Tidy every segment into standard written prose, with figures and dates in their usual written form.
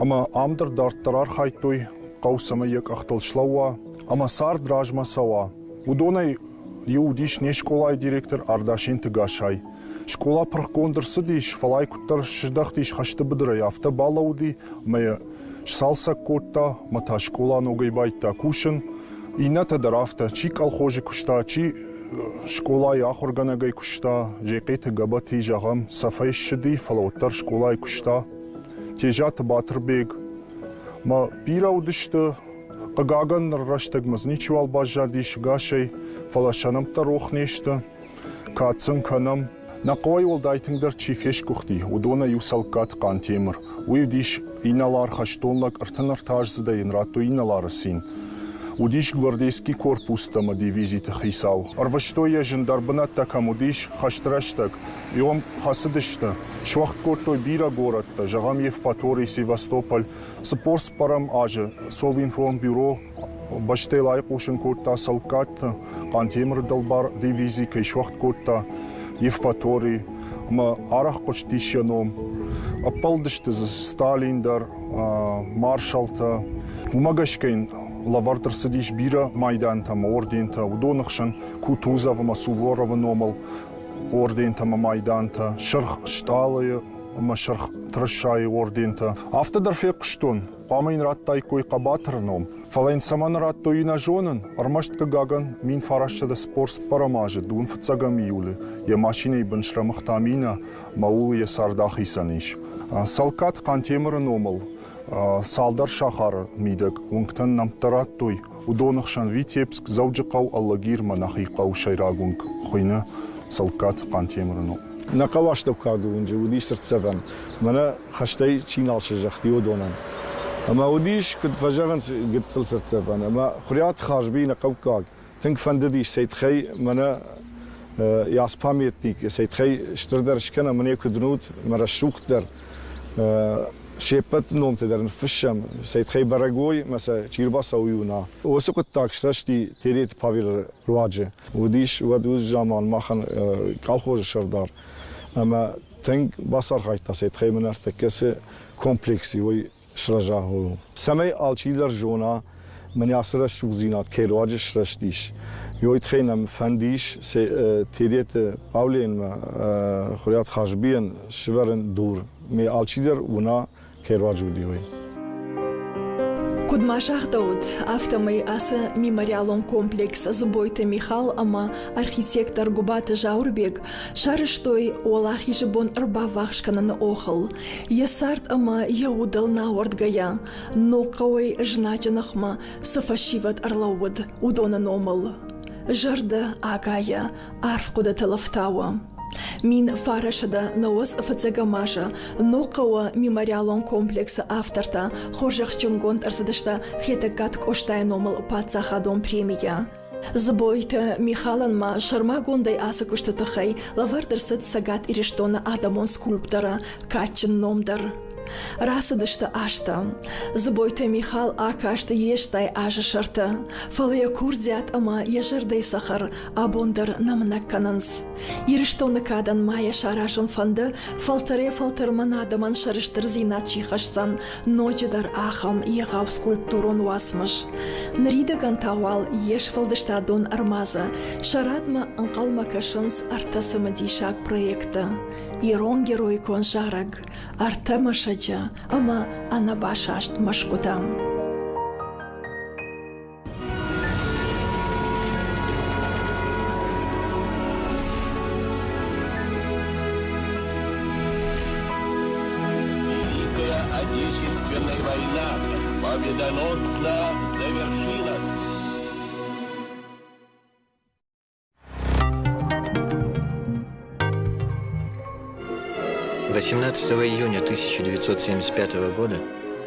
Ама амдыр дарттарар хайтой қаусама ек ақтылшлауа, ама сар дражмасауа. Удонай юдиш не школай директор ардашин тыгашай. Школа прохкондырсы диш, фалай куттар шидах диш хашты быдырай. Афта балауди, мая шсалса котта, мата школа ногай байта кушын. Ината дарафта, чи колхожи кушта, чи школай ахорганагай кушта, жекеты габати жағам сафай шиди, фалауттар школай кушта. Тежат батырбег. Ма пираудышты, қагаган раштаг мазничуал бажадиш гашай, фалашанамта рохнешты, кацын канам. Нақой ол дайтыңдар чифеш кухти, удона юсалкат қантемір. Уйдиш иналар хаштонлак артынар тажзыда инрату иналары син. Удиш гвардейский корпуста ма дивизиты хисау. Арваштоя жандарбанат такам удиш хаштраштак. Иом хасыдышты. Швахт кортой бира городта, жағам Евпаторий, Севастополь. Спорс парам ажы, Совинформбюро, баштай лайық ошын корта салкатты. Қантемір далбар дивизий кай швахт корта Евпаторий. Ма арах почтишяном. Апалдышты Сталиндар, маршалта. Умагашкайн лавартыр сидиш бира майданта, ордента, удонықшын Кутузова, Суворова номал ордента, майданта, шырх шталые, шырх трышай ордента. Автодар феқштон, памайн раттай кой қабатырном, фалайн саман раттой на жонын, армаштка гаган мин фарашчада спорс парамажы, дун фцагами юлі, я машиной біншрамық тамина, маулы я сардахи саниш. Салкат қантемірі номал, Салдар шахар мидак, унгтан намтараттой, удонықшан Витебск, зауджықау аллагир манахиқау шайрагунг, хуйна салкат қантеміріну. Нақаваштып каду унжа, уди сыртсаван, мана хаштай чиналшы жақти удонан. Ама удиш кд важаган гитсыл сыртсаван, ама хуриат хажби нақав каг. Тинг фандадиш сейтхай мана яс памятник, сейтхай штырдаршкана мане куднут, мара шухтар, شيبت نوم تدرن فشم سيد خي براغوي مثلا تشيرباس ويونا وسقط تاكشتي تريت بافير رواجه وديش ودوز جمال ماخن كالخوج شردار اما تنگ بصر خايتا سيد خي من ارتكس كومبلكسي وي شرجاهو سمي الچيلر جونا من ياسر شوزينات كيرواج شرشتيش يويت خينم فنديش تريت باولين خريات خاجبين شورن دور مي الچيلر ونا Кудмашах Дауд, автомой аса мемориалон комплекс Зубойта Михал, ама архитектор Губата Жаурбек, шарыштой олахи жибон рбавахшкана на охал. Ясарт ама яудал на ордгая, но кауай жначанахма сафашиват арлауд удона номал. Жарда агая арфкуда талафтава. Мин фарашада наос фацагамажа, нокауа мемориалон комплекса авторта, хожах чунгон арсадашта хетакат коштай номал пацахадон премия. Забойта Михаланма шармагондай аса куштатахай, лавардарсат сагат ириштона адамон скульптора, качен номдар. Расадышта ашта, забойта Михал акашта ештай ажа шарта, фалая курдзят ама ежардай сахар, абондар намнаккананс. Ириштона кадан мая шарашын фанда, фалтаре фалтарманадаман шарыштыр зина чихашсан, ночидар ахам егав скульптурон васмыш. Нрида гантавал еш фалдышта дон армаза, шарадма анкалма кашынс артасыма дишак проекта. Ирон герой кон жараг, артама шаджа, ама анабашашт машкутам. Великая Отечественная война победоносно завершилась. 18 июня 1975 года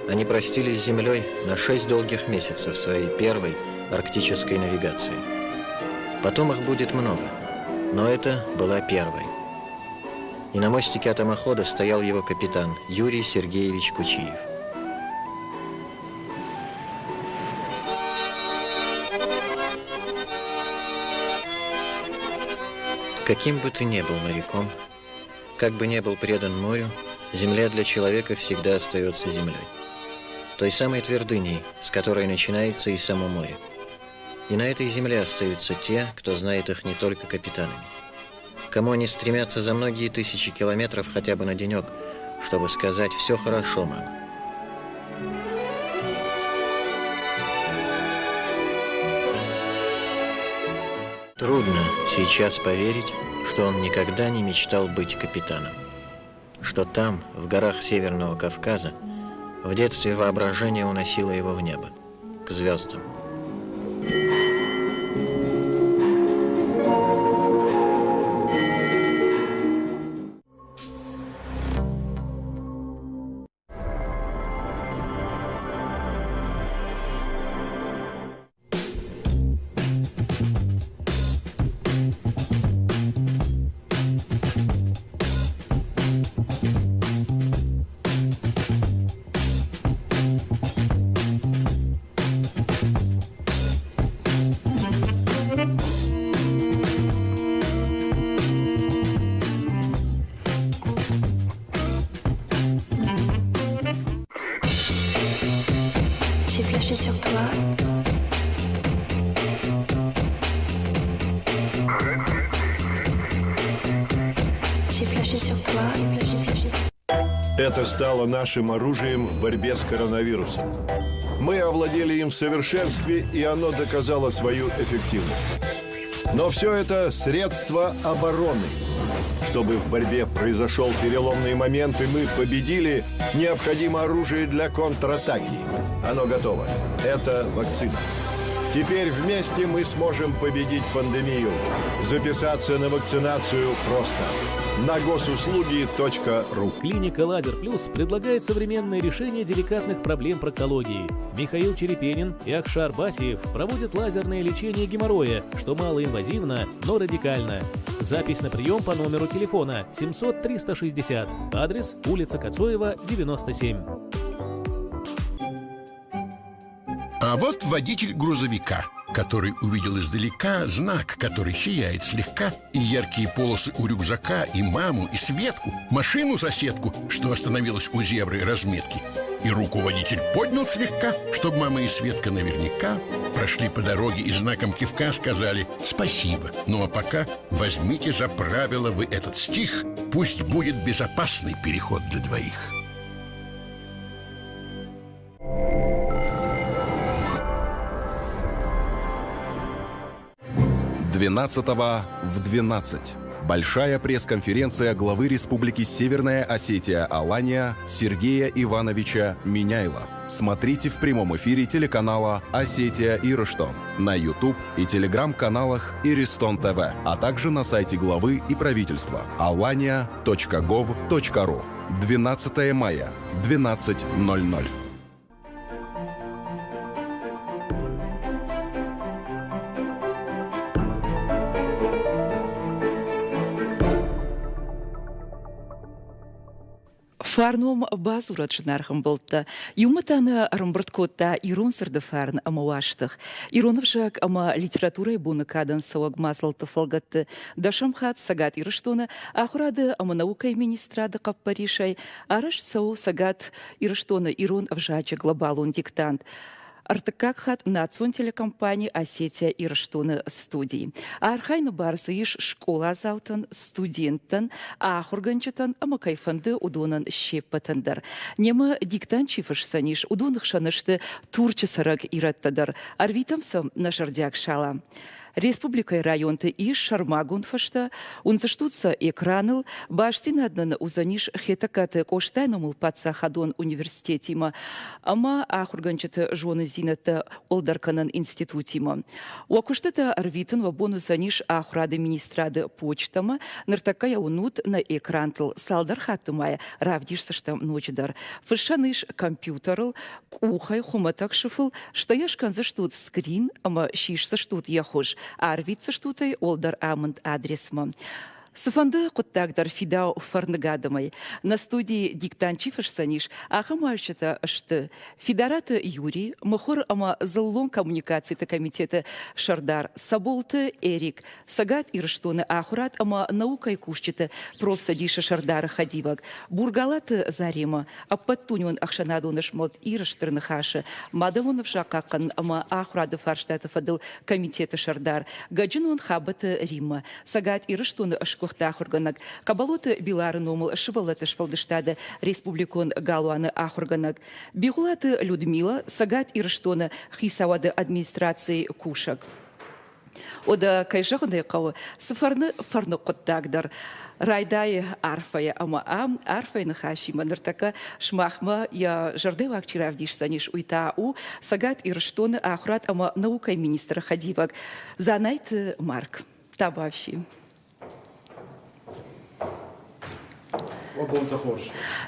они простились с Землей на 6 долгих месяцев своей первой арктической навигации. Потом их будет много, но это была первой. И на мостике атомохода стоял его капитан Юрий Сергеевич Кучиев. Каким бы ты ни был моряком, как бы ни был предан морю, земля для человека всегда остается землей. той самой твердыней, с которой начинается и само море. И на этой земле остаются те, кто знает их не только капитанами. Кому они стремятся за многие тысячи километров хотя бы на денек, чтобы сказать «все хорошо, мама». Трудно сейчас поверить, что он никогда не мечтал быть капитаном. Что там, в горах Северного Кавказа, в детстве воображение уносило его в небо, к звездам. J'ai flashé sur toi. J'ai flashé sur toi. Это стало нашим оружием в борьбе с коронавирусом. Мы овладели им в совершенстве, и оно доказало свою эффективность. Но все это средства обороны. Чтобы в борьбе произошел переломный момент, и мы победили, необходимо оружие для контратаки. Оно готово. Это вакцина. Теперь вместе мы сможем победить пандемию. Записаться на вакцинацию просто. На госуслуги.ру. Клиника «Лазер Плюс» предлагает современные решения деликатных проблем проктологии. Михаил Черепенин и Акшар Басиев проводят лазерное лечение геморроя, что малоинвазивно, но радикально. Запись на прием по номеру телефона 700 360. Адрес: улица Кацоева, 97. А вот водитель грузовика, который увидел издалека знак, который сияет слегка, и яркие полосы у рюкзака, и маму, и Светку, машину-соседку, что остановилась у зебры разметки. И руку водитель поднял слегка, чтобы мама и Светка наверняка прошли по дороге и знаком кивка сказали «спасибо». Ну а пока возьмите за правило вы этот стих, пусть будет безопасный переход для двоих. 12-го в 12. Большая пресс-конференция главы Республики Северная Осетия Алания Сергея Ивановича Миняйла. Смотрите в прямом эфире телеканала «Осетия Ирыштон» на YouTube и телеграм-каналах Иристон ТВ, а также на сайте главы и правительства alania.gov.ru. 12 мая, 12:00. Фарном базурат шнархам болта. Юматана рамбрткота ирон сырдафарн амаваштых. Ироновжак ама литература буны кадан саваг масалты фалгатты. Дашамхат сагат ирыштона, ахурады ама наука и министрада каппаришай. Араш сау сагат ирыштона ирон вжача глобалун диктант. Артыкакхат национ телекомпании Осетия Ирыштоны студии. Архайны барсы иш школа заутан студентан, ахурганчатан амакайфанды удонан щеппатандар. Нема диктант чифыш саниш удонных шанышты турчысарак ираттадар. Арвитамсам нашардяк шала. Республикой районты иш шармагунфашта, унзаштутся экраныл, баштинаднан узаниш хетакаты коштайнумул пацахадон университетима, ама ахурганчаты жоны зината олдарканан институтима. Уакуштата арвитан вабону заниш ахурады министрады почтама, нартакая унут на экрантл салдар хаттымая равдишсаштам ночдар. Фышаныш компьютерл, кухай хуматакшифл, штаяшкан заштут скрин, ама шишсаштут яхуш. Арвица штутай олдар амент адресма. Сафанды құттағдар Фидау Фарнагадамай. На студии диктанчифыш саниш, ахамайшыта ашты. Федераты Юрий, махор ама заллон коммуникации-то комитета Шардар, Саболты Эрик, Сагат Ирштоны Ахурат ама наукай кушчета профсадиша Шардара Хадивак, Бургалаты Зарима, Аппаттуньон Ахшанадоныш мод Ирштырны Хаша, Мадалонов Жакакан ама Ахурады Фарштата Фадыл комитета Шардар, Гаджинон Хабаты Рима, Сагат Ирштоны Кухтахурганак, Кабалоты Билары Номал Шивалаты Швалдыштада, Республикон Галуаны Ахурганак, Бигулаты Людмила, Сагат Ирштона, Хисавады администрации Кушак. Ода Кайжахуны Кау, Сафарны Фарну Коттагдар, Райдай Арфая Амаам, Арфай Нахаши, Манартака, Шмахма, я Жардева Акчиравдиш Саниш Уитау, Сагат Ирштона, Ахурат Ама наукай министра Хадивак, Занайт Марк. Табавши.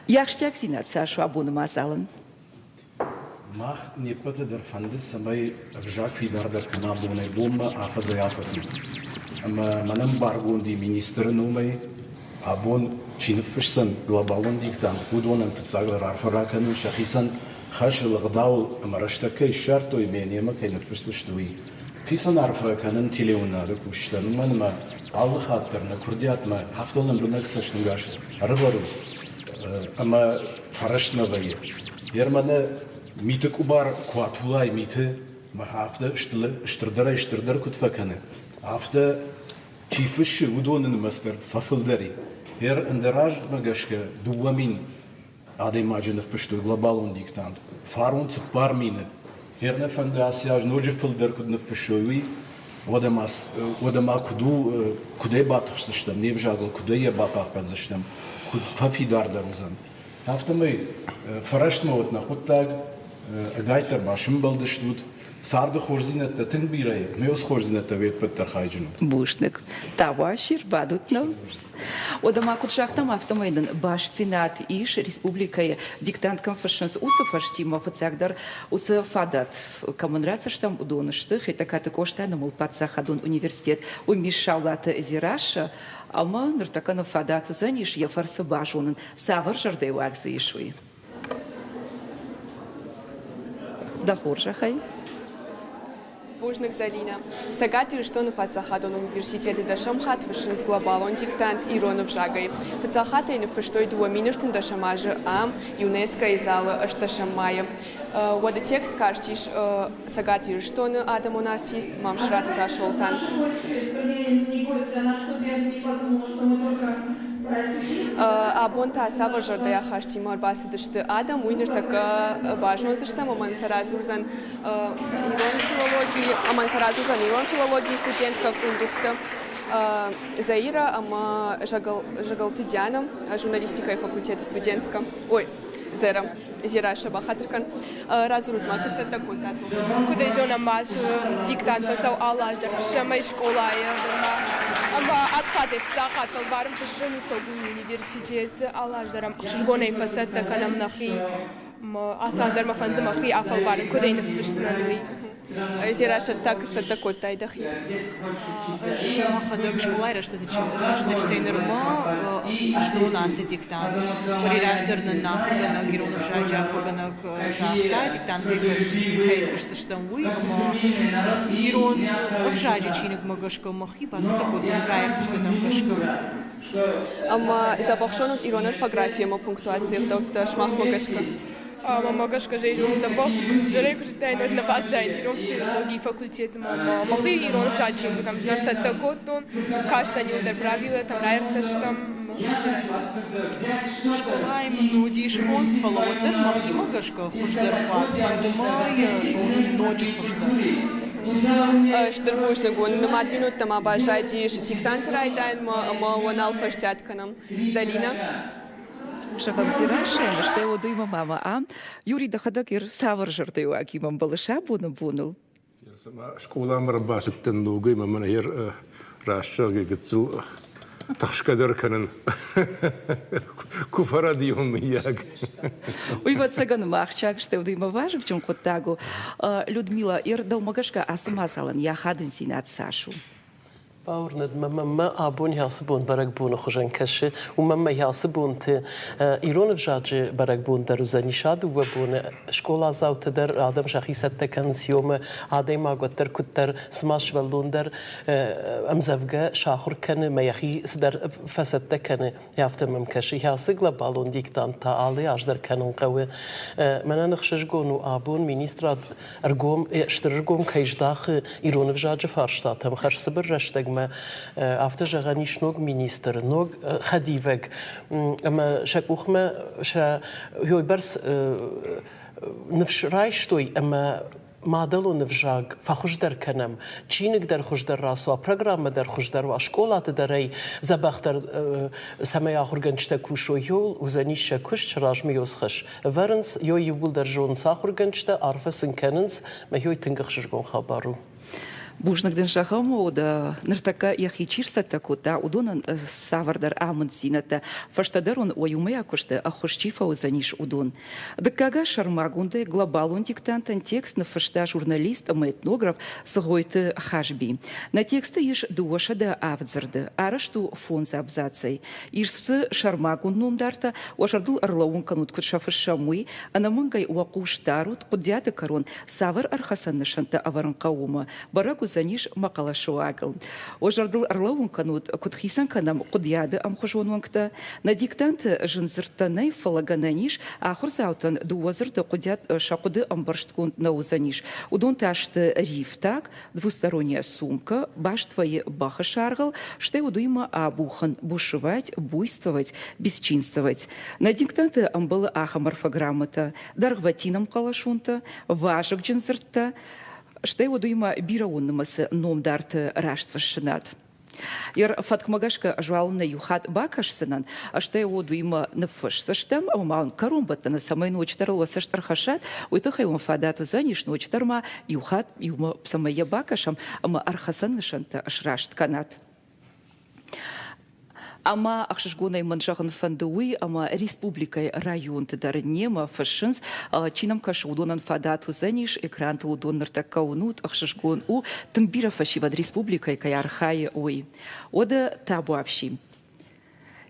Яхштяк зинат Сашу Абуна Мазалан. Мах не пътя дърфанде самай вжак фидар дър канал дунай бума афа заяфаси. Ама манам баргунди министър нумай абун чинфшсан глобален диктан худонан фцагла рарфаракан шахисан хашл гдал марштакай шарто имениема кайна фшсштуи. Фисан арфараканын телеунада куштан манма аллы хаттарна курдиатма хафтолан дунак саштынгаш арвару. Ама фараштнавай. Ермана Миты кубар куатулай миты, махафта штырдар кутфаканы. Афта чифыши удонын мастер фафылдари. Эндераж магашка дуамин адей маджина фышты глобалон диктант. Фарун цупар мины. На фандасияж ножи фылдар кудны фышойви. Одама кудей батышсыштам, не вжагал, кудей бапах панзыштам. Куд фафидар дарузан. Афта мы фараштмаот нахуттаг, Гайтер башым балдыштуд, сарды хорзинетта тын бирай, меос хорзинетта вет пыттар хайджину. Бушник, тавашир бадутно. Одама кутшахтам автомайдан баш цинат иш республикая диктанткам фашинс уса фаштима фацагдар уса фадат коммунрация штам удоныштых, это катыкоштана мол пацахадун университет умешалата зираша, ама ныртакана фадат узаниш я фарса башунын савар жардей ваксы ишуи. Дахоржахай. Бужник Залина. Сагати Ирштону Пацахадон университеты Дашамхат фашинс глобалон диктант Иронов Жагай. Пацахата и нафаштой дуаминыштын Дашамажа Ам ЮНЕСКО и зала Ашташамая. Вода текст каждиш Сагати Ирштону Адамон артист Мамшрата Ташволтан. Абонта сава жардая хашти марбаси дышты Адам уйнер така важно заштам аман саразузан ирон филологии аман саразузан ирон филологии студентка кундухта Заира ама Жагалтидяна журналистика и факультета студентка ой Зера Зираша Бахатркан разрут макаца такой тату. Куда жена мас диктант писал Аллах да шамай школая ама атхатет захатал барым тышын согун университет Аллах дарам шгонай фасатта канам нахи асандар мафандам ахи афал барым куда инфишснануи Зираша такаца такой тайдахи. Шама хадак школайра что норма что у нас диктант. Корираждерна нахургана гиронов жаджа хурганак жахта диктант кайфиш что уй гирон жаджа чиник магашка махи пасы такой проект что там кашка. Ама забахшонут ирон орфография ма пунктуация доктор шмах магашка. Магашка же ирон забах жрей куртайно на базай ирон филологии факультет махи ирон жаджа там жарсата котон кашта не утер правила там райрташ там Школай мнудиш фонс фалотер махи магашка хуждерпа фандумай жон ночи хуждер. Штырбушны гон нумат минут там обожаете диктант райдан ма ванал фаштятканам Залина. Шахам зирашен, что его дуйма мама, а Юрий дахадакир савар жартаю акимам балыша бунул. Школа марбасыттан нугай маман ер рашчага гыцыл тахшкадар канан куфара дион мияг. Ой, вот саган махчак, что дуйма важен в чем коттагу. Людмила ир да умагашка асамасалан я хаден синат Сашу. باورند ما أبون يحسبون بركبون خشن كشه وما يحسبون ت إيران بجاج بركبون در وزني شاد وبون شكولا زاوت در آدم شخصي ستكنس يوم عادي ما قدر كتر سماش بلون در أمزفجة شاخر كن ما يخي در فستكن يفتم كشه يحسق لبالون ديكتان تعالي أجدر كانون قوي من نخشش جونو أبون مينيستر أرجوم اشترجوم كيجداخ إيران بجاج فارشتات هم خرج سبر رشتك ما أفتش غنيش نوع مينيستر نوع خديفك أما شكوخ ما شا هو برس نفش رايشتوي أما ما دلو نفجاج فخوش در کنم چینک در خوش در راسو پروگرام در خوش در و شکولات داری زباختر سمایا خورگنچ تکوشو یول وزنیش کش چراج میوز خش ورنس یو یبول در جون ساخورگنچ تا عرفسن کننس ما یو تنگخش جون خبرو Бужнак ден шахаму да нертака яхичирса такута удонан савардар аман сината фаштадарун оюмея коште ахошчифа узаниш удон. Дакага шармагунде глобалун диктантан текст на фашта журналист этнограф сгойте хашби. На тексты иш дуоша да авдзарда арашту фонза абзацей. Иш с шармагун нумдарта ошардул арлаун канут кутшафашамуи анамангай уакуштарут кудята карон савар архасан нашанта аваранкаума барагу заниш макалашуагл. Ожардыл Орловун канут кутхисан канам кудьяды амхожонуангта на диктант жинзыртанай фалагананиш ахурзаутан дуозырды кудят шакуды амбаршткунт наузаниш. Удон ташты рифтак, двусторонняя сумка, баш твои баха шаргал, что удуйма абухан бушевать, буйствовать, бесчинствовать. На диктанты амбала ахаморфограммата, даргватинам калашунта, важок джинзырта, что его дуйма бирауннамасы номдарт раштвашинат. Яр фаткмагашка жвал на юхат бакашсанан, а что его дуйма нафаш саштам, а маун карумбата на самой ночь тарла саштархашат, уйтахай он фадат заниш ночь тарма юхат юма самая бакашам, ама архасан нашанта ашрашт канат. Ама ахшишгонай маншахан фандуи, ама республикой район тыдар нема фашинс, чинам каш удонан фадат узаниш, экран тулудон нартакаунут, ахшишгон у тангбира фашивад республикой кай архае ой. Ода табуавши.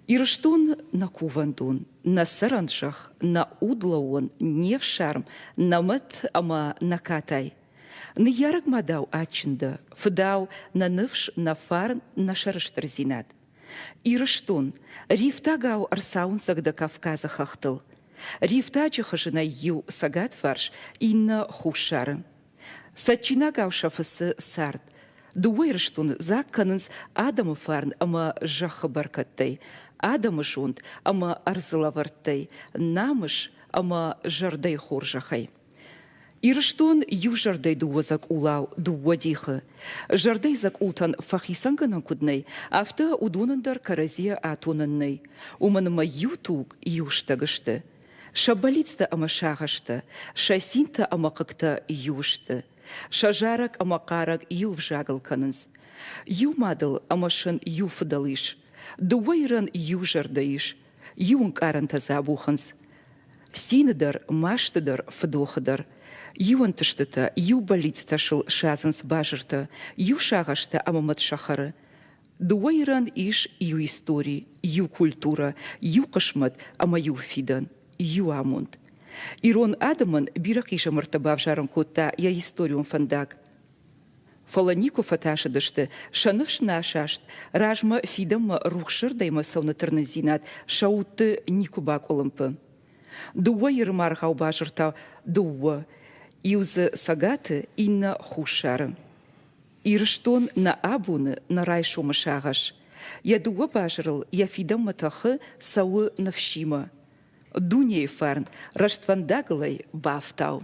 Ирштун на кувандун, на сараншах, на удлаон, не в шарм, на мат, ама на катай. На ярак мадау ачинда, фдау на нывш, на фарн, на шараштрзинат. Ирштун, рифтагау арсаун сагда Кавказа хахтыл. Рифта чехашина ю сагат фарш инна хушары. Сачинагау шафысы сард. Дуэрштун закканынс адамы фарн ама жахы баркаттай. Адамы шунд ама арзылавартай. Намыш ама жардай хоржахай. Ирштун ю жардай дуозак улау дуодихы. Жардай зак ултан фахисанганан куднай, авто удунандар каразия атунаннай. Уманыма ютуг юштагышты. Шабалицта ама шагашты, шасинта ама какта юшты. Шажарак ама карак ю вжагал канынс. Ю мадал амашын ю фдалыш. Дуайран ю жардаиш. Юн каранта забуханс. Синадар, маштадар, фдохадар. Юан тыштыта, ю болит сташыл шазанс бажырта, ю шагашта амамат шахары. Дуайран иш ю истории, ю культура, ю кашмат, ама ю фидан, ю амунд. Ирон адаман бирак иша мартабав жаран кота я историум фандак. Фаланику фаташа дышты, шаныш нашашт, ражма фидама рухшыр дайма саунатырназинат, шауты никубак олымпы. Дуайр мархау бажырта, дуа, Иузы сагаты инна хушары. Ирштон на абуны на райшу машагаш. Я дуа бажырыл, я фидам матахы сауы навшима. Дуней фарн, раштвандагалай бафтау.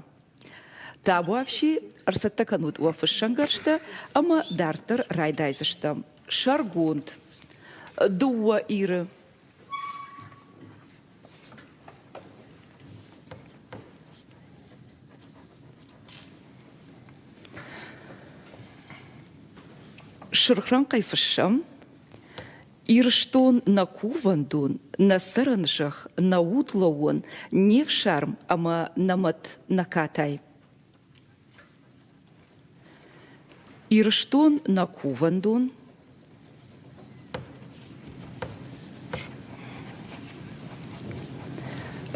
Табуавши арсаттаканут уафышангаршта, ама дартар райдайзыштам. Шаргунд. Дуа иры. Шырхран кайфышам, ирштон на кувандун, на саранжах, на утлауон, не в шарм, ама намат на катай. Ирштон на кувандун,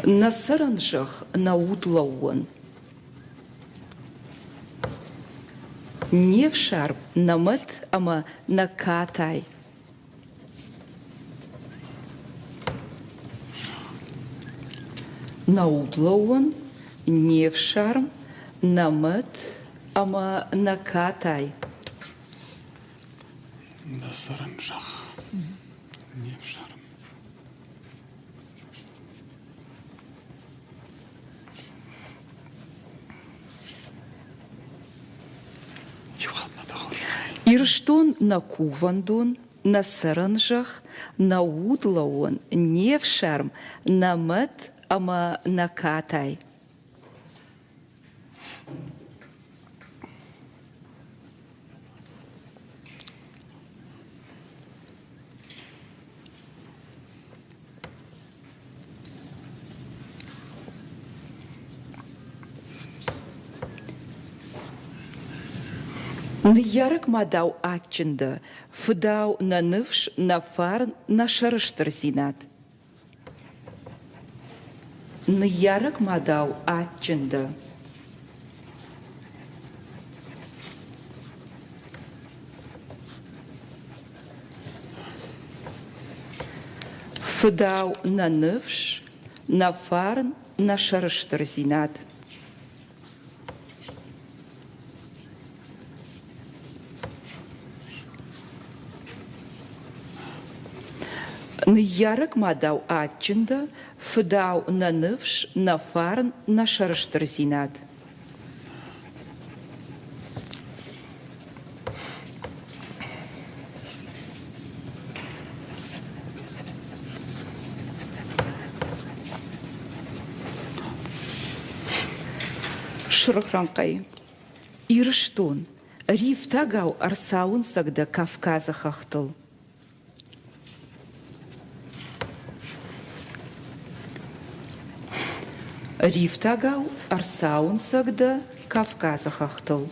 Насаранжах наудлауан. Не в шарп намет, ама накатай. Наудлауан, не в шарм, намет, ама накатай. Насаранжах. Не в шарм. Ирштон на кувандон, на саранжах, на удлауан, не в шарм, намет, ама накатай. Ньярак мадау атчында, фдау на нывш, на фарн, на шарыштыр зинат. Ньярак мадау атчында. Фдау на нывш, на фарн, на шарыштыр зинат. Ньярак мадау атчында, фдау на нывш, на фарн, на шарыштыр зинат. Шрахранкай. Ирштон. Рифтагау арсаун сагда Кавказа хахтыл. Рифтагау арсаун сагда Кавказа хахтыл.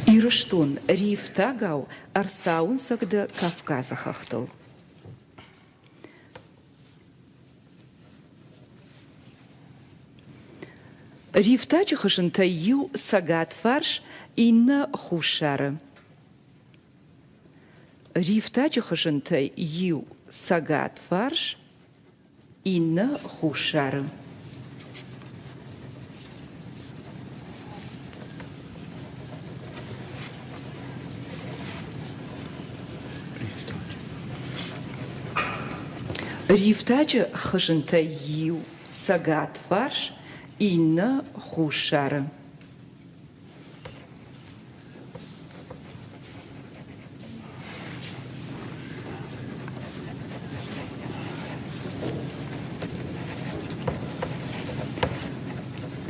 Ирштон рифтагау арсаун сагда Кавказа хахтыл. Рифтачы хышынта ю сагат фарш инна хушары. Рифтачы хышынта ю сагат фарш инна хушары. Рифтачы хышынта ю сагат фарш инна хушары.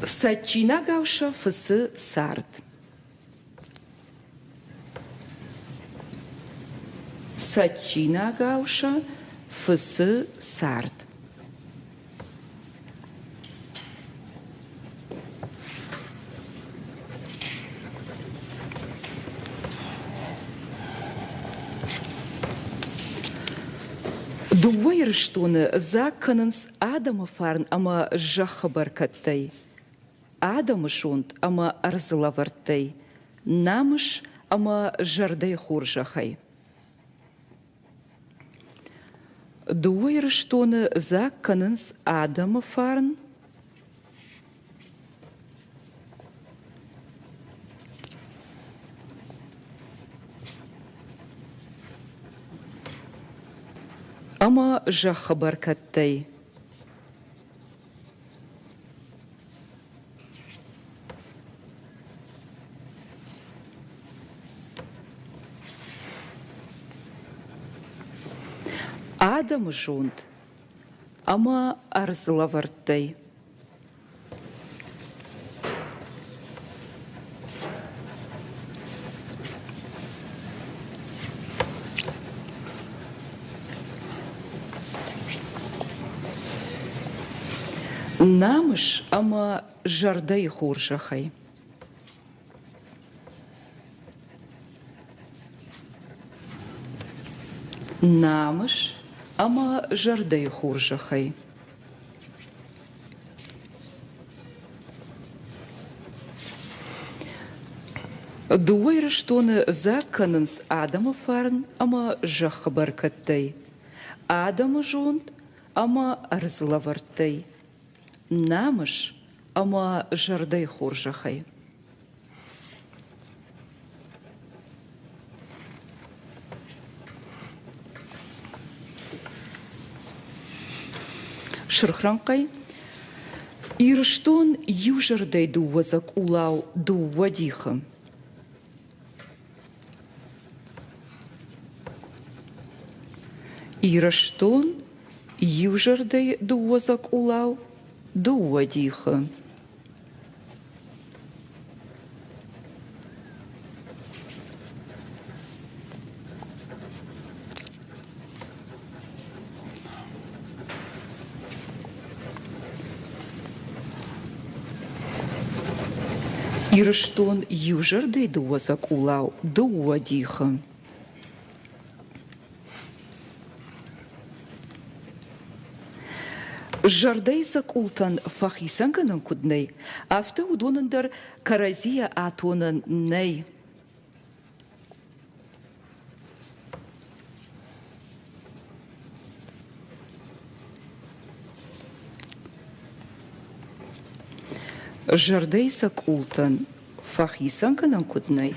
Сачина гауша фысы сарт. Сачина гауша фысы сарт. Дуайр штуны закканынс Адама фарн ама жахабаркаттай. Адама шунт ама арзылавартай. Намыш ама жардай хуржахай. Дуайр штуны закканынс Адама фарн ама жахабаркаттай. Адам жунт, ама арзлавартай. Намыш, ама жарды хуржахай. Намыш, ама жарды хуржахай. Дуайры штоны закканынс Адама фарн, ама жахабаркаттай. Адама жонт, ама арзлавартай. Намыш, ама жарды хуржахай. Шырхранкай, ирштон южардай дуазак улау дуадиха. Ирштон южардай дуазак улау дуадиха. Ирштон южардай дуазак улау дуадиха. Жардайса култан фахисанганан кудней, авто удонандар каразия атонан ней. Жардайса култан фахисанганан кудней.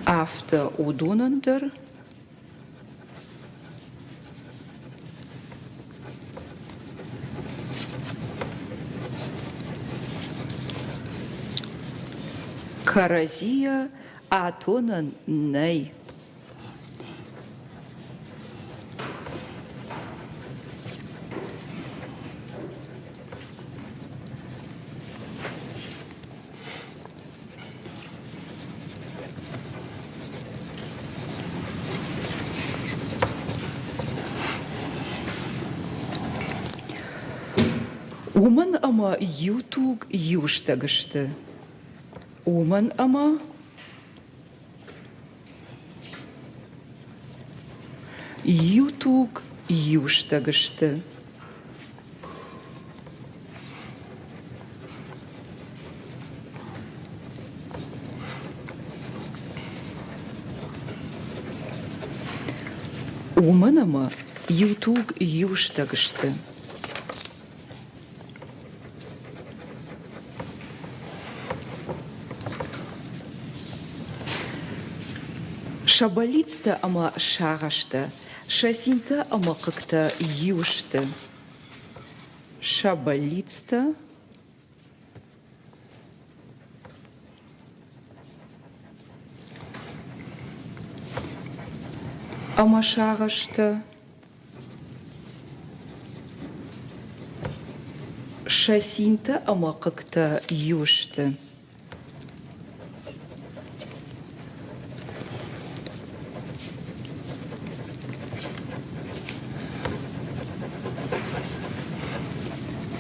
Авто удонандар каразия атонан ней. Уман ама ютуг юштагышты. Уман ама ютуг юштагышты. Уман ама ютуг юштагышты. Шабалицта ама шагашта, шасинта ама как-то юшта. Шабалицта ама шагашта, шасинта ама как-то юшта.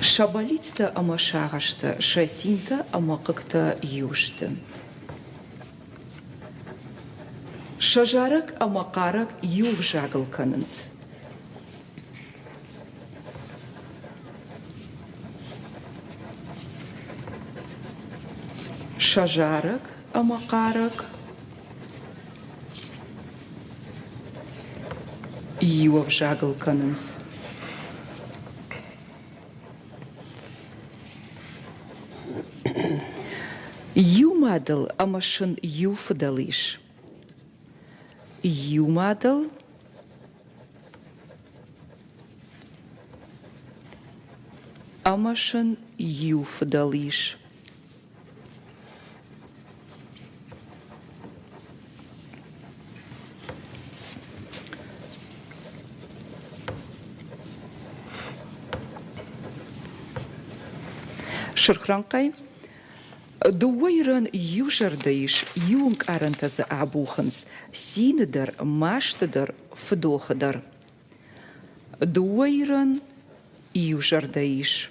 Шабалицта ама шагашта, шасинта ама как-то юшта. Шажарак ама карак юв жагыл канынс. Шажарак ама карак юв жагыл канынс. Юмадал амашын юфдалиш. Юмадал амашын юфдалиш. Шырхранкай Дуайран южардайш юнг арантаза абуханс, синедар, маштадар, фдохадар. Дуайран южардайш.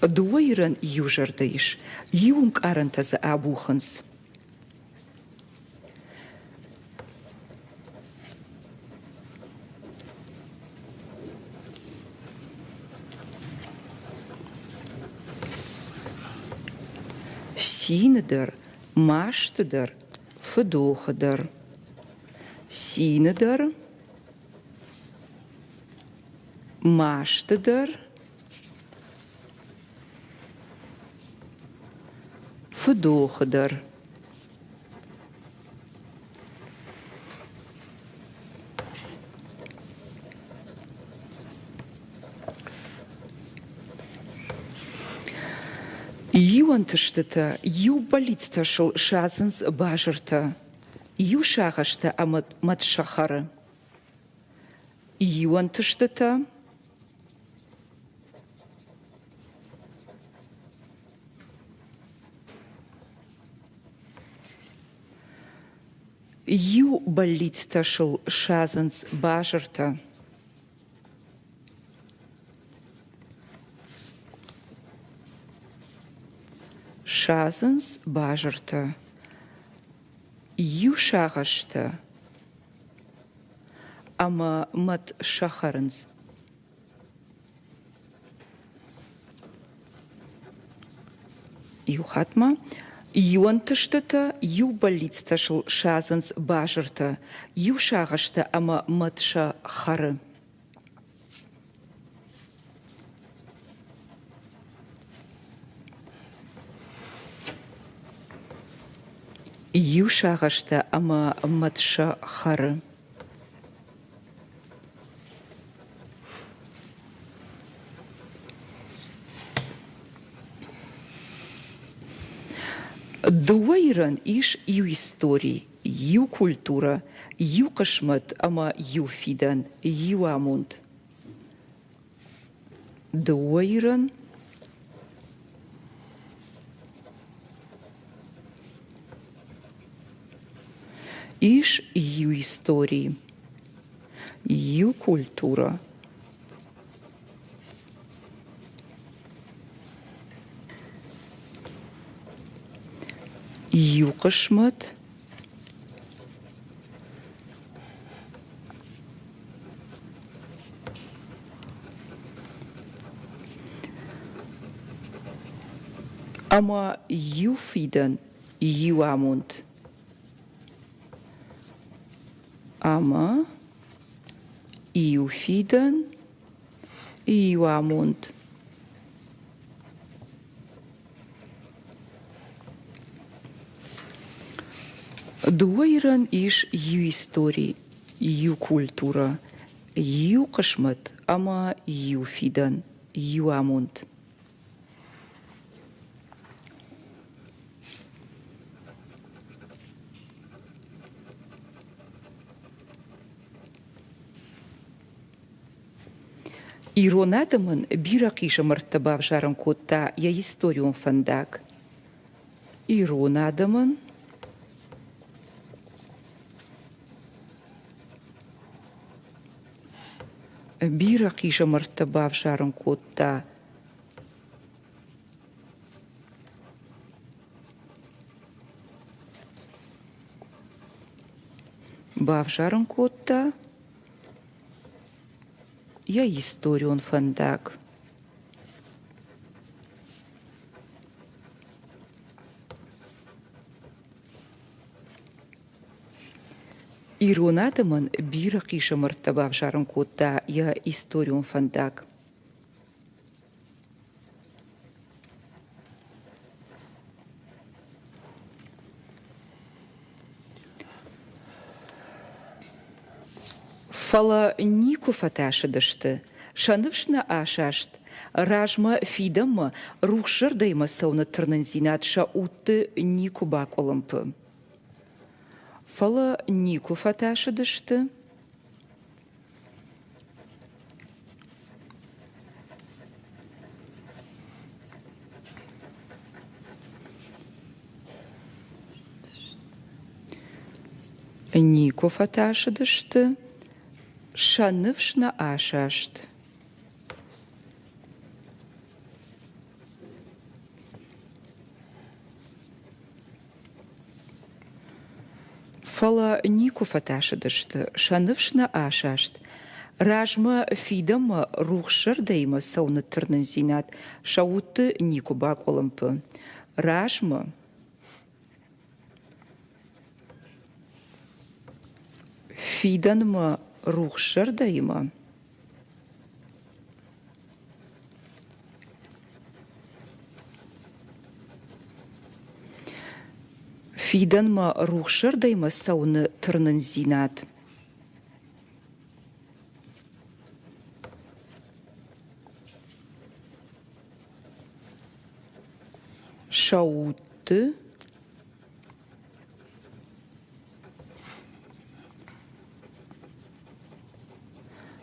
Дуайран южардайш, юнг арантаза абуханс. Синедар, маштадар, фдохадар. Синедар, маштадар, фдохадар. Юантыштыта, ю болицташыл шазынс бажырта, ю шағашта амат матшахары. Юантыштыта, ю болицташыл шазынс бажырта. Шазынс бажырта, ю шағашта, ама мат шахарынс. Ю хатма, юантыштыта, ю болицташыл шазынс бажырта, ю шағашта, ама мат шахары. Ю шағашта, ама матша хары. Дуайран иш ю истории, ю культура, ю кашмат, ама ю фидан, ю амунд. Дуайран иш ю истории, ю культура, ю кашмат, ама ю фидан, ю амунд. Ама, ю фидан, ю амунд. Дуайран иш ю истории, ю культура, ю кашмат, ама ю фидан, ю амунд. Иронадамын бирақиша мартабав жарым котта я историум фандак. Иронадамын бирақиша мартабав жарым котта бав жарым котта я историон фандак. Иронадамын бирақиша мартабав жарым котта я историон фандак. Фала нику фаташыдышты, шаныфшна ашашт, ражма фидамма рухшырдайма сауна тырнынзинатша утты нику баколымпы. Фала нику фаташыдышты, Nico fatașădăștă, șanăvșna așaștă. Fala Nico fatașădăștă, șanăvșna așaștă. Rajmă fidăm ruhșăr deimă sau nătârnăzinat, șaută Nico bacolămpă. Rajmă fidan mă ruhșăr deimă. Fidan mă ruhșăr deimă sau nătârnăzinat.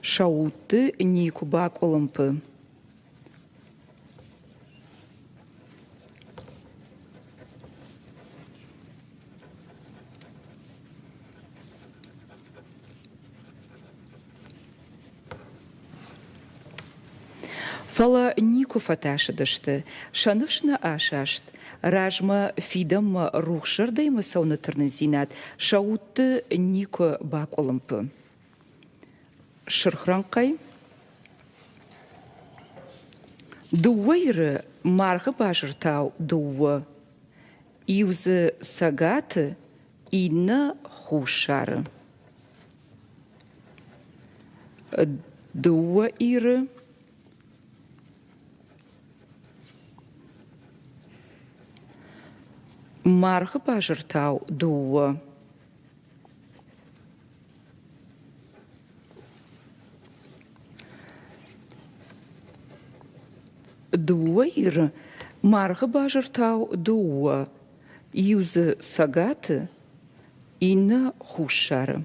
Șaută Nicu bacolămpă. Fala Nicu fatașădăștă, șanăvșna așaștă. Rajmă fidăm ruhșăr deimă sau nătârnăzinat, șaută Nicu bacolămpă. Șărhranqai. Duwairă marhă bajărtau duă. Iuză sagată ină hușară. Duwairă marhă bajărtau duă. Duwairă marhă bajărtau duă. Iuză sagată ină hușară.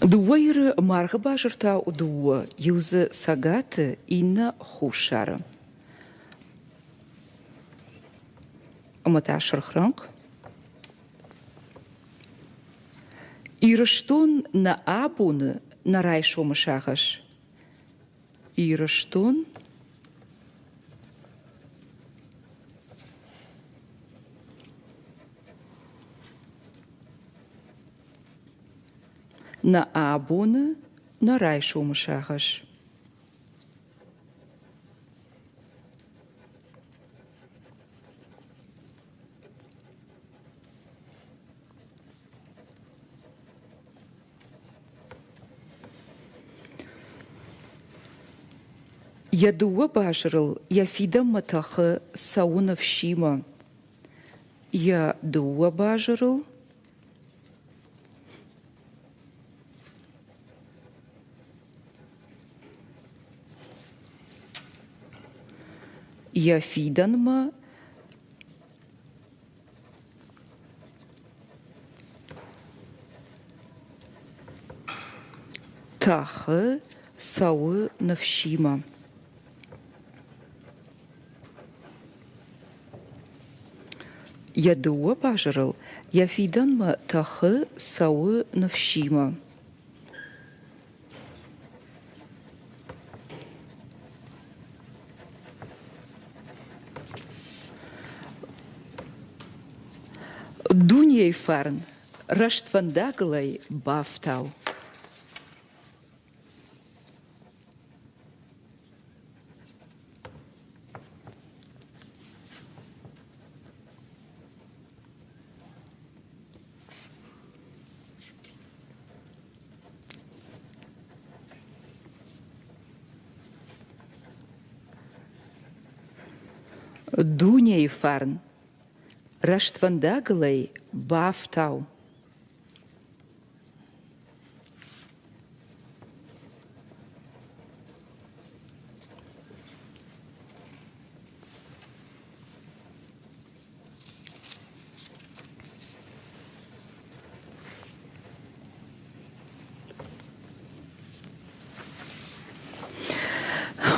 Duwairă marhă bajărtau duă. Iuză sagată ină hușară. Amăta șărhranq. Irăștun na abună na raișo mășahăș. Irăștun na abună na raișo mășahăș. Я дуа бажрыл, я фида матахы сауна вшима. Я дуа бажрыл. Я фиданма. Тахы сауы навшима. Я дуа бажрыл, я фиданма тахы сауы навшима. Дуньей фарн, раштвандаглай бафтау. Дуньей фарн, раштвандаглай бафтау.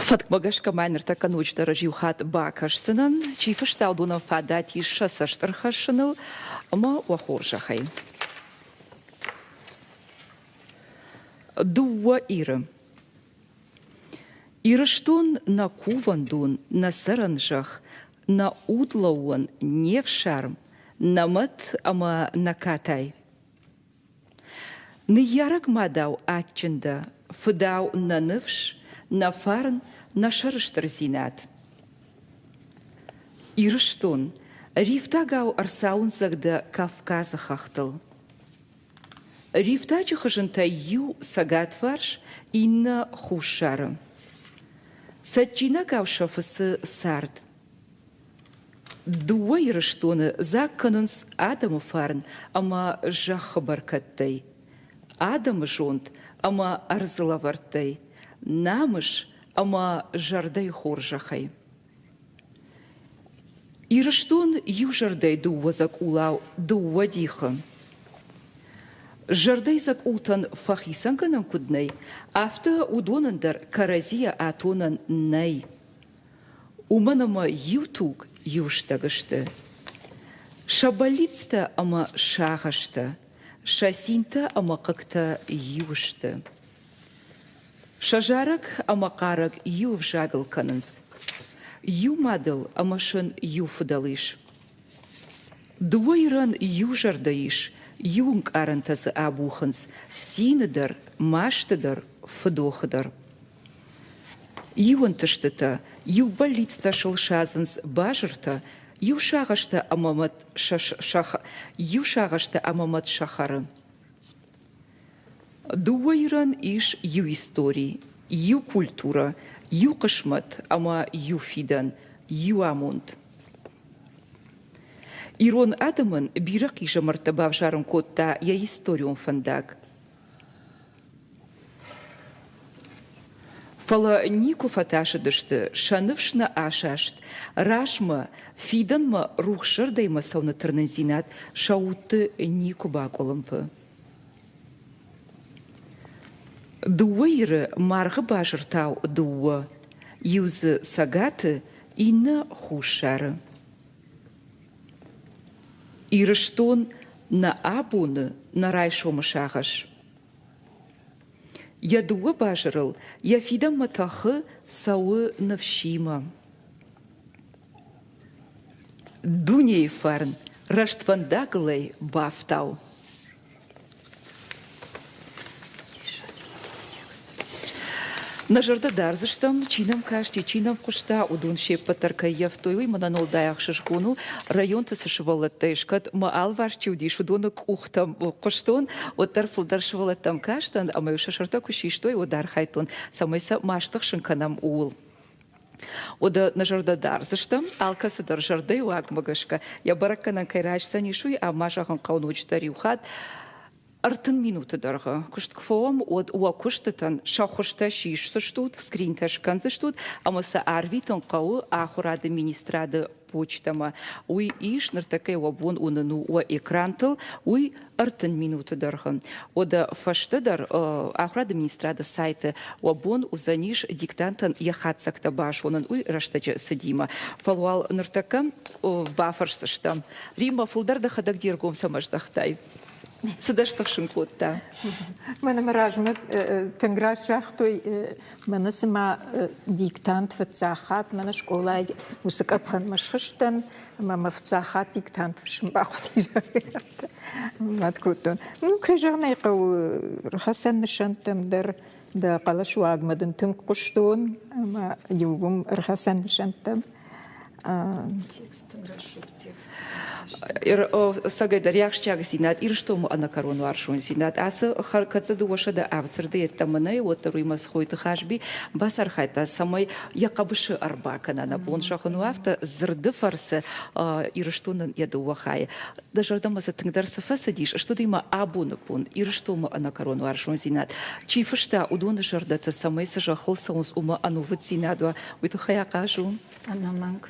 Фатмагашка майнерта канучта рajиухат бакашсынан, чифаштал дуна фадати шасаштархашнал, ама уахоржахай. Дуа ира. Ираштон на кувандун, на саранжах, на удлауан не в шарм, на мат ама на катай. Не ярак мадау атчинда, фдау на нывш, на фарн, на шарыштарзинат. Ираштон, рифтагау арсаун загда Кавказа хахтал. Рифтачу хажанта ю сагат фарш инна хушара. Саджина гавшафасы сард. Дуа ираштоны закканынс адамы фарн, ама жахабаркаттай. Адам жонт, ама арзылавартай. Намыш, ама жардай хоржахай. Ираштон ю жардай дуа зак улау, дуа диха. Жардай зак ултан фахисанганан куднай, авто удонандар каразия атонан най. Уманама ютук юштагашты. Шабалицта ама шагашты. Шасинта ама какта юшты. Шажарак ама карак ю вжагал кананс. Ю мадал амашын ю фудалыш. Дуайран ю жардаиш. Юнг арантасы абуханс, синедар, маштедар, фдохадар. Юанташтата, ю балицта шалшазанс бажырта, ю шагашта амамат шахары. Дуайран иш ю истории, ю культура, ю кашмат, ама ю фидан, ю амунд. Ирон адамын бирак иже мартабав жарым котта я историум фандак. Фала нику фаташыдышты, шаныфшна ашашт, рашма, фиданма рухшырдайма сауна тырнынзинат, шаутты нику баколымпы. Дуайры марғы бажыртау дуа, юзы сагаты инна хушары. Ираштон на абуны на райшома шагаш. Я дуа бажырыл, я фидам матахы сауы навшима. Дуней фарн, раштвандаглай бафтау. На жардадарзыштам, чинам кашти, чинам кушта, удун шеппатарка яфтойвы, мананол даяк шашкуну, районта сашвалаттайшкат, ма алварчи удиш, удунок ухтам куштон, оттар фулдаршвалаттам каштан, а маю шашарта кушиштой, удар хайтон, самайса маштахшын канам уул. Ода на жардадарзыштам, алкасыдар жардай уагмагашка, я баракканан кайрач санишуй, а машахан каунучтариухат, Артын минуты дарға. Күшткфоам од уа күштітін шақушта шишсы штуд, скринташ канзы штуд, амаса арвитон қауы ахурады министрады почтама. Уй иш ныртакай уабон унану уа экрантыл, уй артын минуты дарға. Ода фаштыдар ахурады министрады сайты уабон узаниш диктантын яхатсакта баш, онын уй раштаджа садима. Фалуал ныртакам бафарсыштам. Рима фулдарда хадак дергом самаждахтай. Садаштахшын котта. Мене мражмет тенграшахтой мене сама диктант вцахат мене школа усакапхан машхштан мама вцахат диктант вшмбахот. Маткутон. Ну кежарнай қау Хасан нишантам дар да қалашу агмадын тым куштон ама югум Хасан нишантам. Текст, грашук, текст. Сагайдар яхшчага синат, ирштому анакарону аршун синат. Асы харкаца дуашада авцырды еттамынай, оттару имас хойты хашби, басар хайта самай якабышы арбакана на бон шахану авта зырды фарсы ирштунын яду вахай. Дажардамаса тыңдарса фасадиш, что да има абуны пун, ирштому анакарону аршун синат. Чифышта удоны жардата самай сажахыл саунс ума анувыт синадуа, уйту хаякажу. Анаманг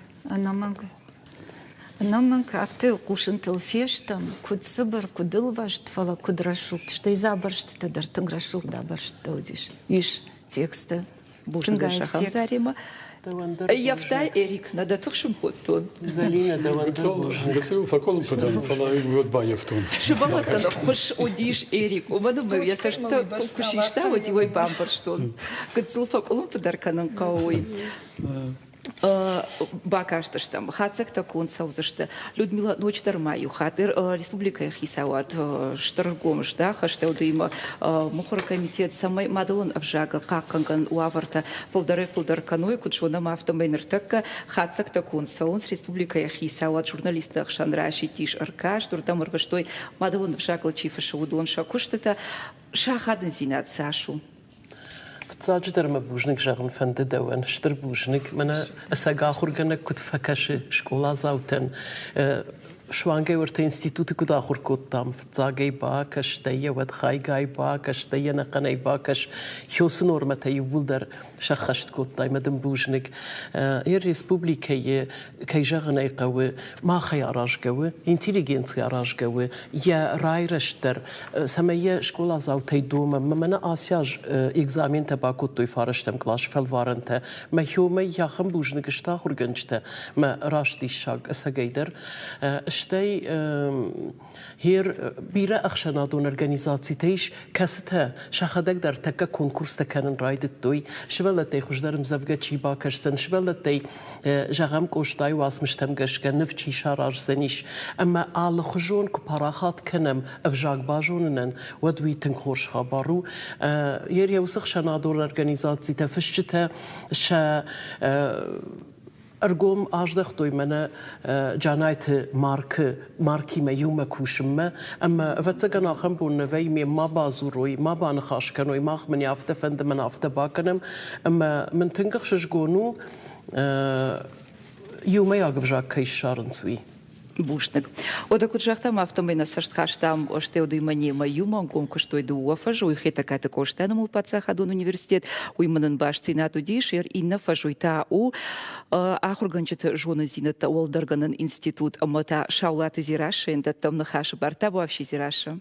авты кушын тылфештам, куд сыбыр, кудылвашт, фала кудрашук, что изабаршт, тадар тынграшук да баршт таудиш. Иш тексты. بوشنگا شخم زاریما يفتاي إريك ندا تخشم خودتون زلينا دوان قلت فكل بدل فلا يود بايفتون شبابك أنا خوش أوديش إريك وما دم بيسرت كوشيشتا ودي وي بامبرشتون قلت فكلهم بدر كانن قوي Бакашта штам хацак такун саузашта Людмила ночтармаю хатыр республика хисават штаргомш да хаштаудыма мухор комитет самай мадалон абжага какканган уаварта фулдар каной кучона автомайнертакка хацак такун саунс республика хисават журналиста Шанраши тиш аркаш турдам аргаштой мадалон абжага чифа шаудон шакуштата шахадын зинат сашу تاج در مبوجنك جاغن فند دوان شتر بوجنك منا اساقا خورغنك كنت فكاش شكولا زاوتن شوانگه ورته انستیتوت کو داخور کوتام فتاگی با کش دیا ود خایگای با کش دیا نقنای با کش حوس نورمته یول در شخشت کوتای مدن بوجنك ایر ریسپوبلیکای کی جاغنای قوه ما خیاراج قوه انتلیجنت خیاراج قوه یا رای رشتر سمیه شکولا زاوتی دوم من آسیاج اگزامین تبا کوتوی فارشتم کلاش فلوارنته ما یوم یاخم بوجنك اشتا خورگنجته ما راشدی شاگ اساگیدر شتي هير بيرا أخشنادون أورجانيزاتي تيش كاسته شخدك در تكا كونكورس تكانن رايد الدوي شبلتي خوش در مزفقة چي باكش سن شبلتي جغم كوشتاي واسمشتم گشكن نفچي شارار سنيش أما آل خجون كباراخات كنم أفجاق باجوننن ودوي تنخورش خبارو ير يوسخ شنادون أورجانيزاتي تفشتها شا أرجوم أجدخ توي منا جانايت ماركي ما يوم كوشمة أما فتجنا خنبون في ما بازوروي ما بانخاش كانوا ما من يافته فند من يافته باكنم أما من تنقش جونو يوم يعقب جاك كيش شارنسوي بوشنك ودا كوجахта автомайна саштхаштам оштеуды мане маюман конкурстой дуафаж уйхета ката коштанамул пацахадун университет уйманын башцинату дишер инна фажуйта у ахурганчет жона зината олдарганын институт амата шаулаты зираши энда тамна хаша барта вообще зираша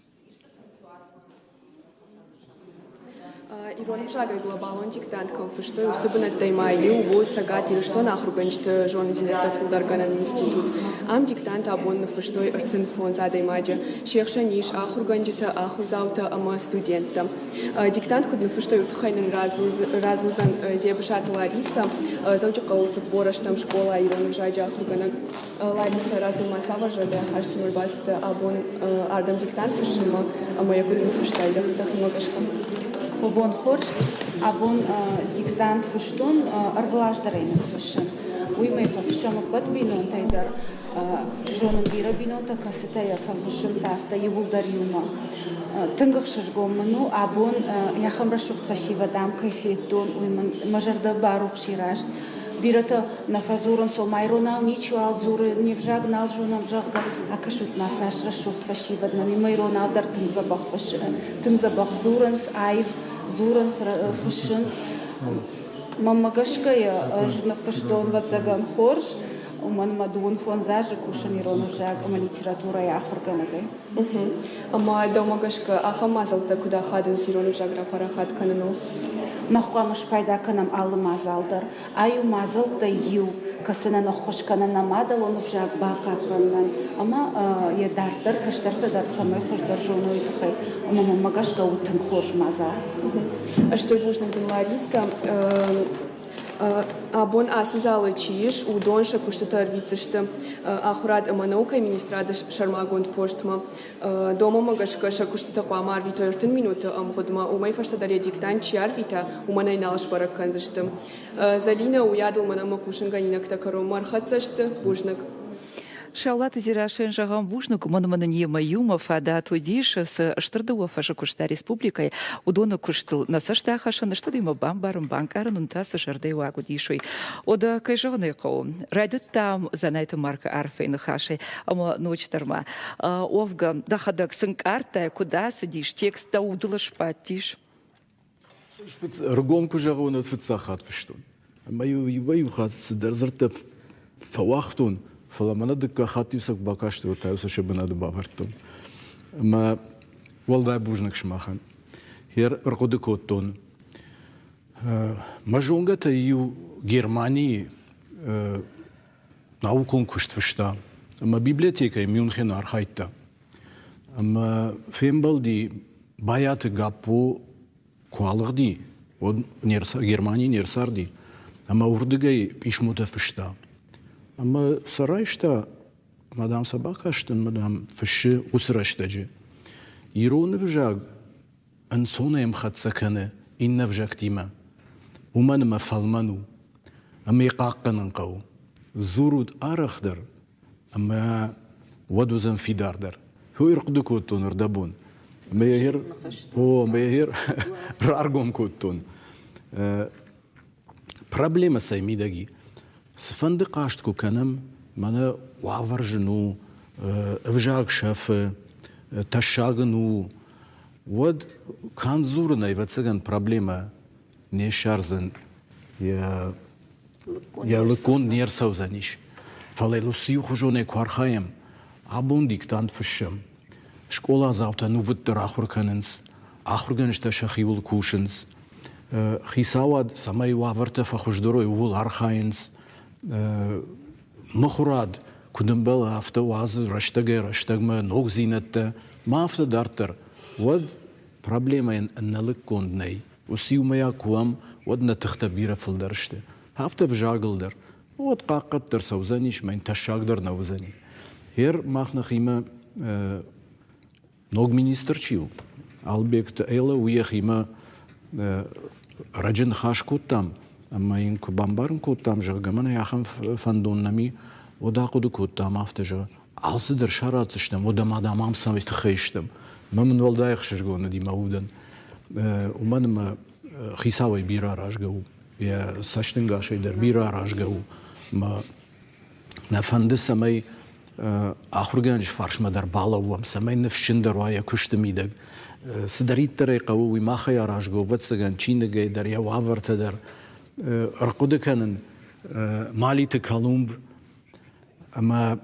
Иронов жагай глобалон диктант конфуштой особенно таймаю во сагати что нахруганчт жон зинета фулдарганан институт ам диктант абон фуштой артын фон задаймаджа шехшаниш ахурганчта ахурзаута ама студента диктант кудны фуштой утхайнын разузан зебшат Лариса заучи каусов бораштам школа Иронов жаджа ахурганан Лариса разума саважада хаштимur баста абон ардам диктант фушима ама я кудны фуштай да тахмагашка وبون خورش أبون ديكتانت فشتون أرفلاش درين فشن ويما يفشم قد بينون تيدر جون ديرا بينون تكاستا يفشم سافتا يبول در يوما تنقخش جومنو أبون يخمر شخت فشيفا دام كيفيتون ويما مجرد باروك شيراش بيرتا نفازورن سومايرونا ميچوال زور نيفجاگ نالجونام جاغدا акашут насаш рашухт фашива днами майрона дар тынзабах фаш тынзабах зуренс айв зуренс фашин мамагашка я жна фаштон вацаган хорж уман мадун фон заже кушан иронов жаг ама литература я ахурганагай ама дамагашка ахамазалта куда хадын сиронов жаг рапарахат канану مخوامش پیدا کنم آل مازالدار آیو مازال تایو کسنا نخوش کنن نمادل اون فجاق باقا کنن اما یه دردر کشتر تدار سمای خوش در جونوی تخی اما ممگاش گوتن خوش مازال Что нужно Лариса Абон асызалы чиш удонша куштата арвицышты ахурад аманаука министрада шармагонд поштма дома магашка шакуштата қуама арвито ертын минуты амходма умай фаштадаре диктан чи арвита уманай налыш баракканзышты Залина уядыл манама кушынганинак такаро мархатсышты бужнак Шаулата зирашен жагам бушнук манманын емаюма фада тодиш с штырдыва фаша кушта республикой удона куштыл насашта хашана что дима бамбарым банкарын унтасы жарды вагу дишой ода кайжаны кау радит там занайта марка арфейн хаши ама ночь тарма овга дахадак сынкарта куда сидишь текста удулаш патиш رقوم كجاغون فتساخات فشتون ما يبيو سدر زرت فواختون فلما ندك خاتيوسك باكاشتو تاوس شبنا دبابرتون ما والله بوجنك شماخن هير رقدكوتون Мажонгата ю Германии наукон куштвышта. Ама библиотека Мюнхен архайта. Ама фембалди баяты гапо куалгди. Од Германии нерсарди. Ама урдыгай ишмута фышта. Ама сарайшта мадам Сабакаштын мадам фыши усраштаджи. Ироны вжаг анцона им хатсаканы инна вжаг тима. Уман ма фалману. Ама иқаққанын қау. Зуруд арахдар. Ама вадузан фидардар. Ху ирқды коттон ирдабун. Мейер раргом коттон. Проблема саймидаги. Сфанды қаштку канам мана ваваржну вжаг шафы ташагну. Вот канзурной вацаган проблема не шарзан я лыкон нерсаузаниш. Фалелусию хужоне квархаем абун диктант фышем. Школа завтра ну вот ахурканенс ахурганшта шахивул кушенс. Хисавад самай ваварта фахуждорой вул архаенс. Мухрад кудымбел автовазы раштагма ног зинетта мафта дартер. Вот проблема налыкондней. Усиумая куам вот на тахтабира филдерште. Хафта вжаглдер. Вот қаққаттыр саузаниш мен ташагдыр наузани. Хер махнахима ног министрчил. Албекта эла уехима раджин хашкуттам. Ама инку бамбарн куттам жагамана яхам фандоннами одақуду куттам афтажа. Алсыдыр шаратыштам одамадамам самит хейштам. Мамн валдайх шжгона димауден. Уманым хисавай бира ражгау. Я саштынгашайдер бира ражгау. Ма нафанды самай ахурганж фаршмадар балауам самай нафшиндер вая куштамидаг. Сдарит тарайқау и махая ражгау ватсаган чиндагай дар я вавартадар. Рқуды канын малиты Колумб. Ама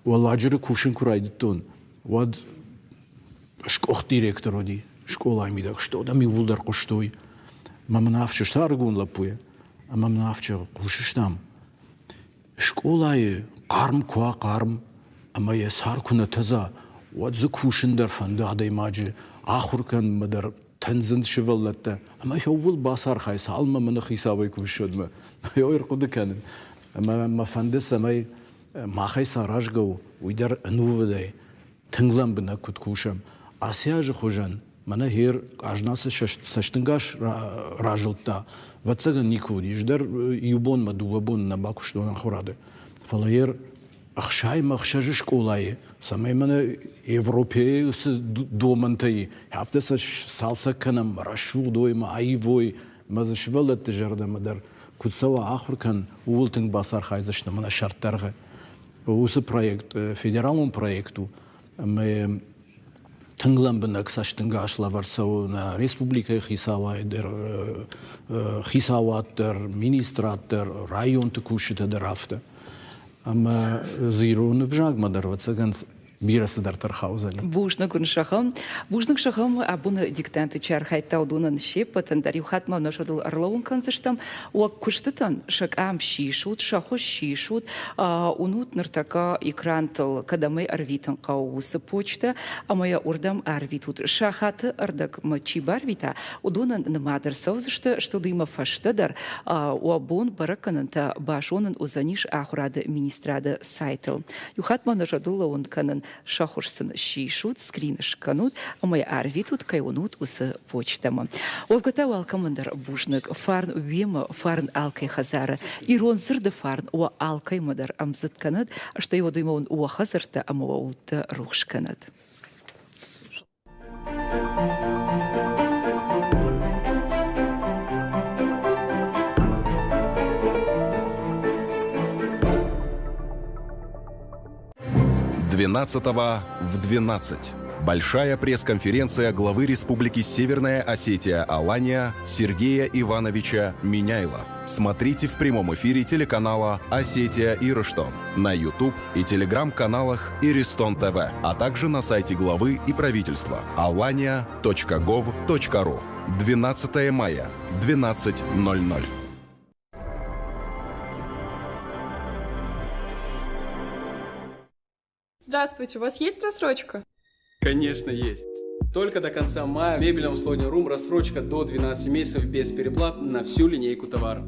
валаджыры кушин курайдыттон. Вад шкох директор оди. Школа амидак. Что да ми вулдар куштой. Мамнавчы штаргун лапуя. А мамнавчы кушыштам. Школайы қарым куа қарым. Ама я саркуна таза. Вад зы кушиндар фанды адаймаджы. Ахуркан мадар тензин шеваллатта. Ама я вул басар хайса. Алма мана хисабай кушудма. Я ирқуды канын. Ама фанды самай махайса ражгау. Уйдар анувадай. Тыңлам бина кут кушам. Асяжы хужан. Мана хер ажнасы саштынгаш ражылтта. Ватсаган никуди. Ждар юбон мадуабон на бакуштуан хурады. Фалаер ахшай махшажы школайы. Самай мана европеюс домантайы. Хафтаса салса канам рашу дойма айвой. Маза швалат тежарда мадар. Кутсава ахуркан увултынг басар хайзашна мана шарттарға. Усы проект, федералун проекту. Мы тыңлам бінак саштынға ашлаварсау на республика хисаваттыр, министраттыр, район тыкушытыдыр афты. Ама зируны вжагмадар ватсаган бирасыдар тархаузали. Бужнак шахам абуна диктанты чархайта удунан шепатан дар юхатма нашадыл арлаун канцыштам уак куштытан шакам шишут, шаху шишут, унут нартака экрантал кадамай арвитан каусы почта, а моя урдам арвитут шахаты ардак мачи барвита, удунан намадар саузышта, что дыма фаштадар, уабун баракананта башонан узаниш ахурада министрада сайтл. Юхатма нашадыл лаун канан шахурсын шишут, скринаш канут, а моя арвитут кайунут усы почтама. Овгата валкамандар бужнак, фарн вема, фарн алкай хазара, ирон зырда фарн, уа алкай мадар амзат канат, что его дымон уа хазарта, а моа улта рухш канат. в 12. Большая пресс-конференция главы Республики Северная Осетия Алания Сергея Ивановича Миняйла. Смотрите в прямом эфире телеканала «Осетия Ирыштон» на YouTube и телеграм-каналах Иристон ТВ, а также на сайте главы и правительства alania.gov.ru. 12 мая, 12:00. Здравствуйте, у вас есть рассрочка? Конечно, есть. Только до конца мая в мебельном салоне РУМ рассрочка до 12 месяцев без переплат на всю линейку товаров.